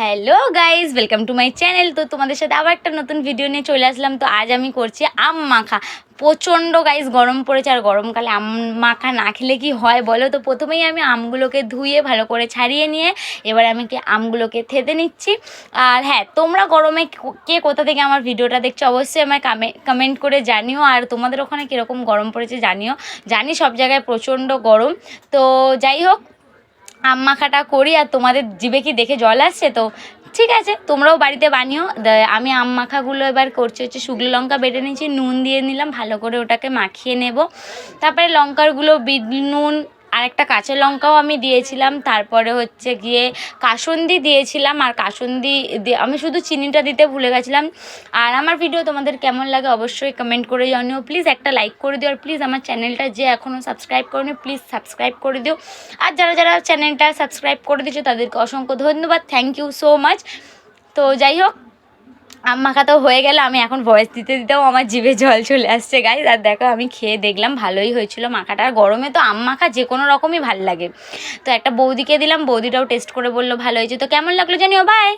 Hello guys, welcome to my channel. তো তোমাদের সাথে আবার একটা নতুন ভিডিও নিয়ে চলে আসলাম। তো আজ আমি করছি আম মাখা। প্রচণ্ড গাইজ গরম পড়েছে, আর গরমকালে আম মাখা না খেলে কি হয় বলো। তো প্রথমেই আমি আমগুলোকে ধুয়ে ভালো করে ছাড়িয়ে নিয়ে এবার আমি আমগুলোকে থেতে নিচ্ছি। আর হ্যাঁ, তোমরা গরমে কে কোথা থেকে আমার ভিডিওটা দেখছো অবশ্যই আমায় কমেন্ট করে জানিও। আর তোমাদের ওখানে কীরকম গরম পড়েছে জানিও। জানি সব জায়গায় প্রচণ্ড গরম। তো যাই হোক, আম মাখাটা করি। আর তোমাদের জিভে কি দেখে জল আসছে? তো ঠিক আছে, তোমরাও বাড়িতে বানিও। আমি আম মাখাগুলো এবার করছি হচ্ছে শুকনো লঙ্কা বেটে নিয়েছি, নুন দিয়ে নিলাম, ভালো করে ওটাকে মাখিয়ে নেব। তারপরে লঙ্কারগুলো বিট নুন আর একটা কাঁচা লঙ্কাও আমি দিয়েছিলাম। তারপরে হচ্ছে গিয়ে কাসুন্দি দিয়েছিলাম। আর কাসুন্দি দিয়ে আমি শুধু চিনিটা দিতে ভুলে গেছিলাম। আর আমার ভিডিও তোমাদের কেমন লাগে অবশ্যই কমেন্ট করে জানিও। প্লিজ একটা লাইক করে দিও। আর প্লিজ আমার চ্যানেলটা যে এখনও সাবস্ক্রাইব করোনি প্লিজ সাবস্ক্রাইব করে দিও। আর যারা যারা চ্যানেলটা সাবস্ক্রাইব করে দিয়েছো তাদেরকে অসংখ্য ধন্যবাদ, থ্যাংক ইউ সো মাচ। তো যাই হোক, আম মাখা তো হয়ে গেল। আমি এখন ভয়েস দিতে দিতেও আমার জিভে জল চলে আসছে গাইজ। আর দেখো, আমি খেয়ে দেখলাম ভালোই হয়েছিল মাখাটা। আর গরমে তো আম মাখা যে কোনো রকমই ভাল লাগে। তো একটা বৌদিকে দিলাম, বৌদিটাও টেস্ট করে বললো ভালো হয়েছে। তো কেমন লাগলো জানিও। বাই।